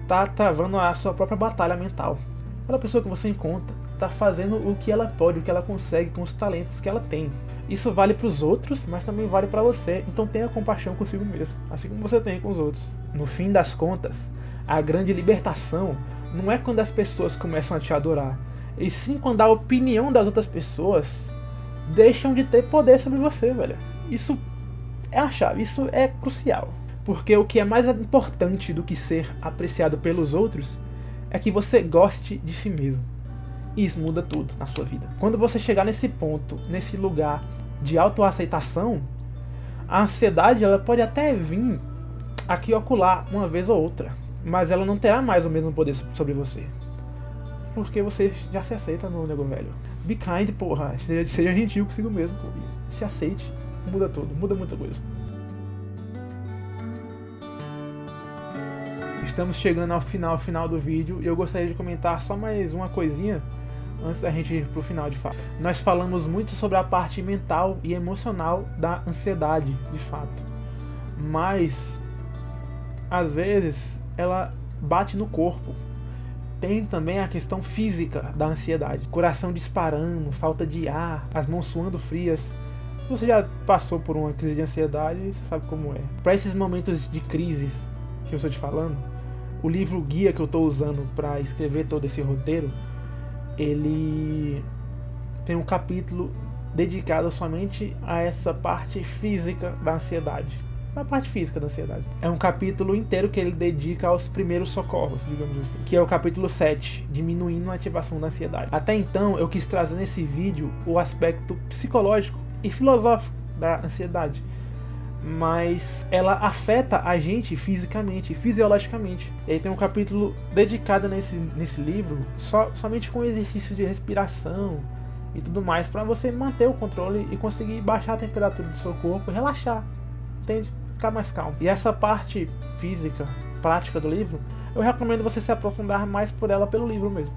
tá travando a sua própria batalha mental. Cada pessoa que você encontra tá fazendo o que ela pode, o que ela consegue com os talentos que ela tem. Isso vale para os outros, mas também vale para você. Então tenha compaixão consigo mesmo, assim como você tem com os outros. No fim das contas, a grande libertação não é quando as pessoas começam a te adorar, e sim quando a opinião das outras pessoas deixam de ter poder sobre você, velho. Isso é a chave, isso é crucial. Porque o que é mais importante do que ser apreciado pelos outros é que você goste de si mesmo. E isso muda tudo na sua vida. Quando você chegar nesse ponto, nesse lugar de autoaceitação, a ansiedade ela pode até vir aqui e acolá uma vez ou outra, mas ela não terá mais o mesmo poder sobre você. Porque você já se aceita, meu nego velho. Be kind, porra. Seja gentil consigo mesmo, porra. Se aceite. Muda tudo, muda muita coisa. Estamos chegando ao final do vídeo e eu gostaria de comentar só mais uma coisinha antes da gente ir pro final de fato. Nós falamos muito sobre a parte mental e emocional da ansiedade, de fato. Mas às vezes ela bate no corpo. Tem também a questão física da ansiedade. Coração disparando, falta de ar, as mãos suando frias. Se você já passou por uma crise de ansiedade, você sabe como é. Para esses momentos de crises que eu estou te falando, o livro guia que eu estou usando para escrever todo esse roteiro, ele tem um capítulo dedicado somente a essa parte física da ansiedade. A parte física da ansiedade. É um capítulo inteiro que ele dedica aos primeiros socorros, digamos assim. Que é o capítulo 7, diminuindo a ativação da ansiedade. Até então, eu quis trazer nesse vídeo o aspecto psicológico e filosófico da ansiedade. Mas ela afeta a gente fisicamente, fisiologicamente. E aí tem um capítulo dedicado nesse livro somente com exercícios de respiração e tudo mais, para você manter o controle e conseguir baixar a temperatura do seu corpo e relaxar, entende? Ficar mais calmo. E essa parte física, prática do livro, eu recomendo você se aprofundar mais por ela pelo livro mesmo.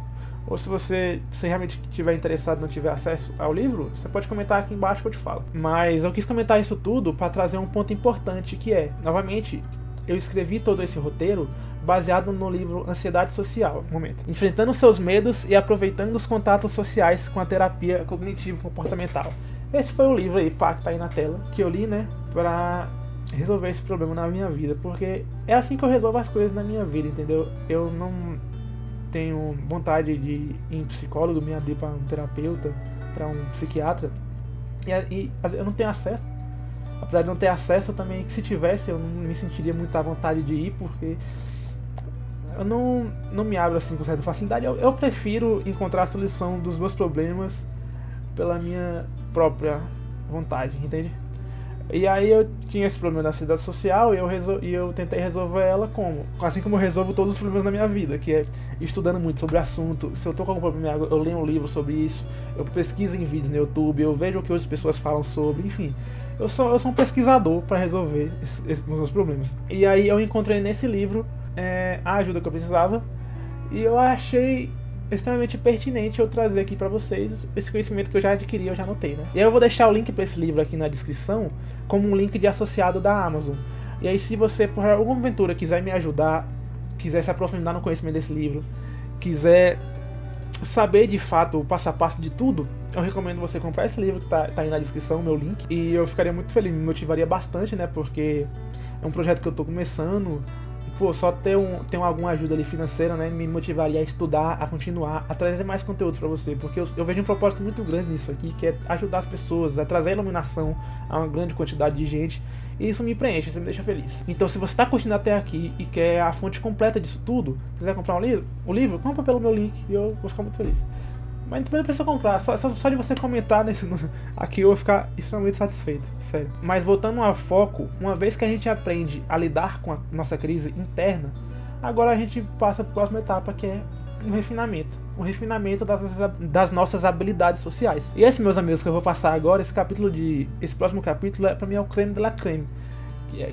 Ou se você realmente estiver interessado e não tiver acesso ao livro, você pode comentar aqui embaixo que eu te falo. Mas eu quis comentar isso tudo para trazer um ponto importante, que é, novamente, eu escrevi todo esse roteiro baseado no livro Ansiedade Social, enfrentando seus medos e aproveitando os contatos sociais com a terapia cognitivo-comportamental. Esse foi o livro aí, pá, que tá aí na tela, que eu li, né, pra resolver esse problema na minha vida, porque é assim que eu resolvo as coisas na minha vida, entendeu? Eu não tenho vontade de ir em psicólogo, me abrir para um terapeuta, para um psiquiatra, e eu não tenho acesso. Apesar de não ter acesso, eu também, que se tivesse, eu não me sentiria muito à vontade de ir, porque eu não me abro assim com certa facilidade. Eu prefiro encontrar a solução dos meus problemas pela minha própria vontade, entende? E aí eu tinha esse problema da ansiedade social e eu tentei resolver ela como? Assim como eu resolvo todos os problemas da minha vida, que é estudando muito sobre o assunto. Se eu tô com algum problema, eu leio um livro sobre isso, eu pesquiso em vídeos no YouTube, eu vejo o que outras pessoas falam sobre, enfim. Eu sou um pesquisador para resolver esses meus problemas. E aí eu encontrei nesse livro a ajuda que eu precisava, e eu achei extremamente pertinente eu trazer aqui pra vocês esse conhecimento que eu já adquiri, eu já anotei, né? E aí eu vou deixar o link pra esse livro aqui na descrição, como um link de associado da Amazon. E aí se você, por alguma aventura, quiser me ajudar, quiser se aprofundar no conhecimento desse livro, quiser saber de fato o passo a passo de tudo, eu recomendo você comprar esse livro que tá aí na descrição, o meu link. E eu ficaria muito feliz, me motivaria bastante, né? Porque é um projeto que eu tô começando, pô, só ter alguma ajuda ali financeira, né, me motivaria a estudar, a continuar, a trazer mais conteúdo pra você, porque eu vejo um propósito muito grande nisso aqui, que é ajudar as pessoas, a trazer iluminação a uma grande quantidade de gente, e isso me preenche, isso me deixa feliz. Então, se você está curtindo até aqui e quer a fonte completa disso tudo, quiser comprar o livro, compra pelo meu link e eu vou ficar muito feliz. Mas também não precisa comprar, só de você comentar aqui eu vou ficar extremamente satisfeito, sério. Mas voltando ao foco, uma vez que a gente aprende a lidar com a nossa crise interna, agora a gente passa para a próxima etapa, que é um refinamento das nossas habilidades sociais. E esse, meus amigos, que eu vou passar agora, esse próximo capítulo, para mim é o creme de la creme,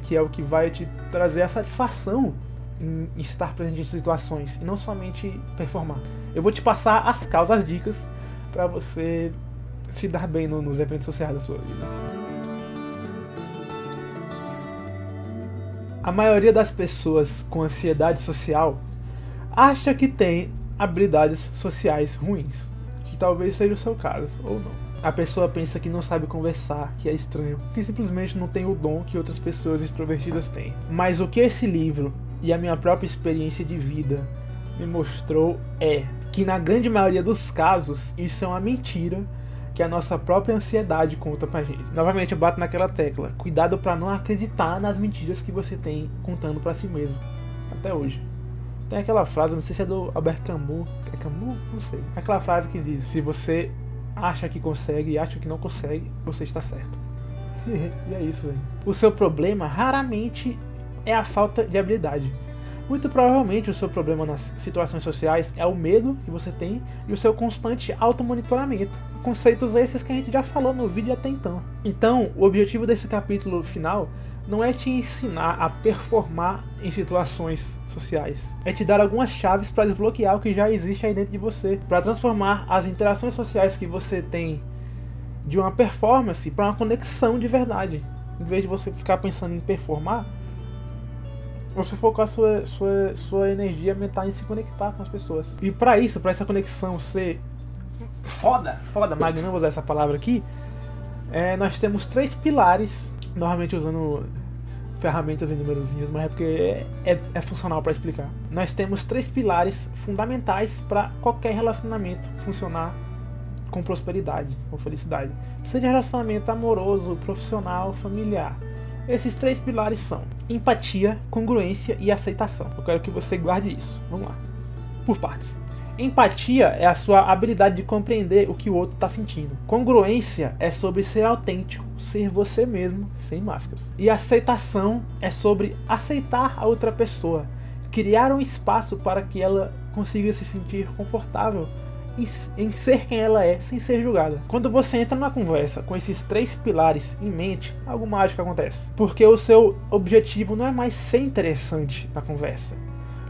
que é o que vai te trazer a satisfação em estar presente em situações e não somente performar. Eu vou te passar as causas, as dicas para você se dar bem nos eventos sociais da sua vida. A maioria das pessoas com ansiedade social acha que tem habilidades sociais ruins, que talvez seja o seu caso ou não. A pessoa pensa que não sabe conversar, que é estranho, que simplesmente não tem o dom que outras pessoas extrovertidas têm. Mas o que esse livro e a minha própria experiência de vida me mostrou é que na grande maioria dos casos isso é uma mentira que a nossa própria ansiedade conta pra gente. Novamente eu bato naquela tecla, cuidado pra não acreditar nas mentiras que você tem contando pra si mesmo, até hoje. Tem aquela frase, não sei se é do Albert Camus, é Camus? Não sei. Aquela frase que diz, se você acha que consegue e acha que não consegue, você está certo. E é isso, velho. O seu problema raramente é a falta de habilidade. Muito provavelmente o seu problema nas situações sociais é o medo que você tem e o seu constante automonitoramento. Conceitos esses que a gente já falou no vídeo até então. Então, o objetivo desse capítulo final não é te ensinar a performar em situações sociais. É te dar algumas chaves para desbloquear o que já existe aí dentro de você. Para transformar as interações sociais que você tem de uma performance para uma conexão de verdade. Em vez de você ficar pensando em performar, você focar sua energia mental em se conectar com as pessoas. E para isso, para essa conexão ser foda, magnânimo, vou usar essa palavra aqui, nós temos 3 pilares, normalmente usando ferramentas e numerozinhos, mas é porque é funcional para explicar. Nós temos 3 pilares fundamentais para qualquer relacionamento funcionar com prosperidade, com felicidade. Seja relacionamento amoroso, profissional, familiar. Esses 3 pilares são empatia, congruência e aceitação. Eu quero que você guarde isso. Vamos lá. Por partes. Empatia é a sua habilidade de compreender o que o outro está sentindo. Congruência é sobre ser autêntico, ser você mesmo, sem máscaras. E aceitação é sobre aceitar a outra pessoa, criar um espaço para que ela consiga se sentir confortável em ser quem ela é, sem ser julgada. Quando você entra numa conversa com esses 3 pilares em mente, algo mágico acontece. Porque o seu objetivo não é mais ser interessante na conversa.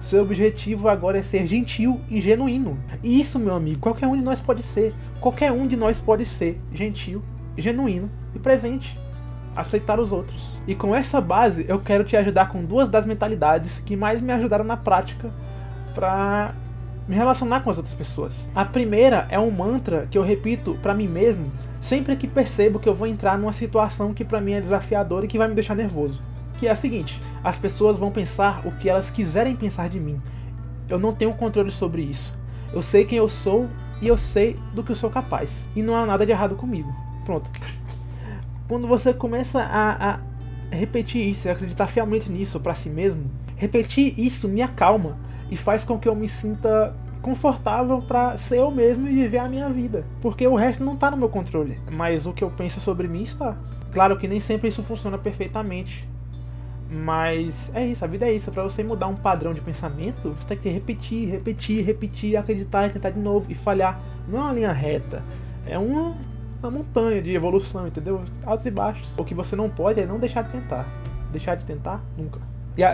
Seu objetivo agora é ser gentil e genuíno. E isso, meu amigo, qualquer um de nós pode ser. Qualquer um de nós pode ser gentil, genuíno e presente. Aceitar os outros. E com essa base, eu quero te ajudar com 2 das mentalidades que mais me ajudaram na prática para me relacionar com as outras pessoas. A primeira é um mantra que eu repito pra mim mesmo sempre que percebo que eu vou entrar numa situação que pra mim é desafiadora e que vai me deixar nervoso. Que é a seguinte: as pessoas vão pensar o que elas quiserem pensar de mim. Eu não tenho controle sobre isso. Eu sei quem eu sou e eu sei do que eu sou capaz. E não há nada de errado comigo. Pronto. Quando você começa a repetir isso e acreditar fielmente nisso pra si mesmo, repetir isso me acalma e faz com que eu me sinta confortável para ser eu mesmo e viver a minha vida. Porque o resto não está no meu controle, mas o que eu penso sobre mim está. Claro que nem sempre isso funciona perfeitamente, mas é isso, a vida é isso. Para você mudar um padrão de pensamento, você tem que repetir, acreditar e tentar de novo e falhar. Não é uma linha reta, é uma montanha de evolução, entendeu? Altos e baixos. O que você não pode é não deixar de tentar. Deixar de tentar, nunca.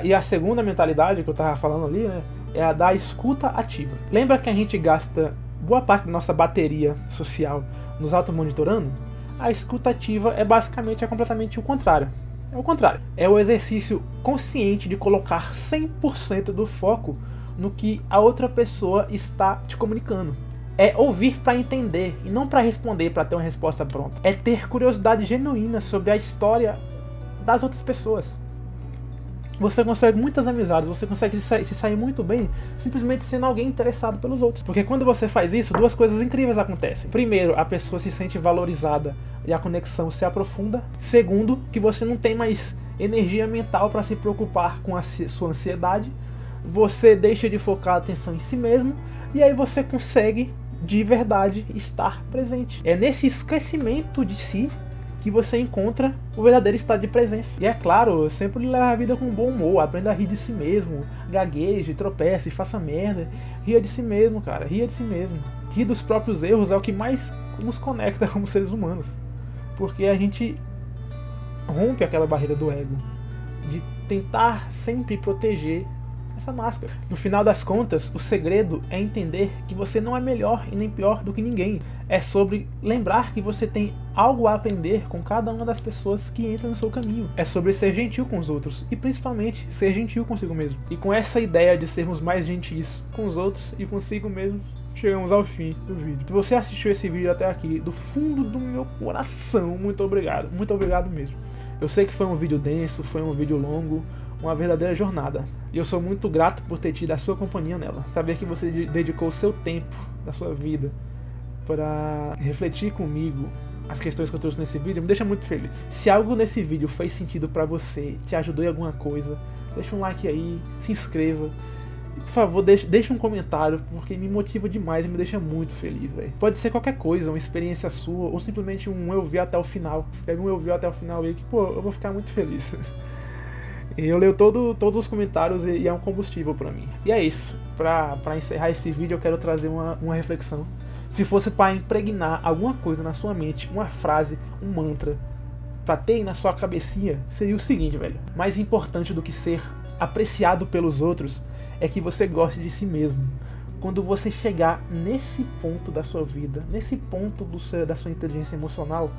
E a segunda mentalidade que eu tava falando ali, né, é a da escuta ativa. Lembra que a gente gasta boa parte da nossa bateria social nos automonitorando? A escuta ativa é completamente o contrário. É o contrário. É o exercício consciente de colocar 100% do foco no que a outra pessoa está te comunicando. É ouvir para entender e não para responder, para ter uma resposta pronta. É ter curiosidade genuína sobre a história das outras pessoas. você consegue muitas amizades, você consegue se sair muito bem simplesmente sendo alguém interessado pelos outros. Porque quando você faz isso, duas coisas incríveis acontecem. Primeiro, a pessoa se sente valorizada e a conexão se aprofunda. Segundo, que você não tem mais energia mental para se preocupar com a sua ansiedade. Você deixa de focar a atenção em si mesmo e aí você consegue de verdade estar presente. É nesse esquecimento de si que você encontra o verdadeiro estado de presença. E é claro, sempre leva a vida com bom humor, aprenda a rir de si mesmo, gagueje, tropece, faça merda, ria de si mesmo, cara, ria de si mesmo. Rir dos próprios erros é o que mais nos conecta como seres humanos, porque a gente rompe aquela barreira do ego, de tentar sempre proteger essa máscara. No final das contas, o segredo é entender que você não é melhor e nem pior do que ninguém. É sobre lembrar que você tem algo a aprender com cada uma das pessoas que entram no seu caminho. É sobre ser gentil com os outros e principalmente ser gentil consigo mesmo. E com essa ideia de sermos mais gentis com os outros e consigo mesmo, chegamos ao fim do vídeo. Se você assistiu esse vídeo até aqui, do fundo do meu coração, muito obrigado. Muito obrigado mesmo. Eu sei que foi um vídeo denso, foi um vídeo longo, uma verdadeira jornada. E eu sou muito grato por ter tido a sua companhia nela. Saber que você dedicou o seu tempo da sua vida para refletir comigo as questões que eu trouxe nesse vídeo me deixa muito feliz. Se algo nesse vídeo fez sentido pra você, te ajudou em alguma coisa, deixa um like aí, se inscreva. Por favor, deixa um comentário, porque me motiva demais e me deixa muito feliz, velho. Pode ser qualquer coisa, uma experiência sua, ou simplesmente um eu vi até o final. Escreve um eu vi até o final aí que, pô, eu vou ficar muito feliz. Eu leio todos os comentários e é um combustível pra mim. E é isso. Pra encerrar esse vídeo eu quero trazer uma reflexão. Se fosse para impregnar alguma coisa na sua mente, uma frase, um mantra, pra ter aí na sua cabecinha, seria o seguinte, velho. Mais importante do que ser apreciado pelos outros é que você goste de si mesmo. Quando você chegar nesse ponto da sua vida, nesse ponto da sua inteligência emocional,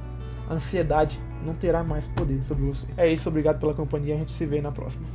a ansiedade não terá mais poder sobre você. É isso, obrigado pela companhia, a gente se vê na próxima.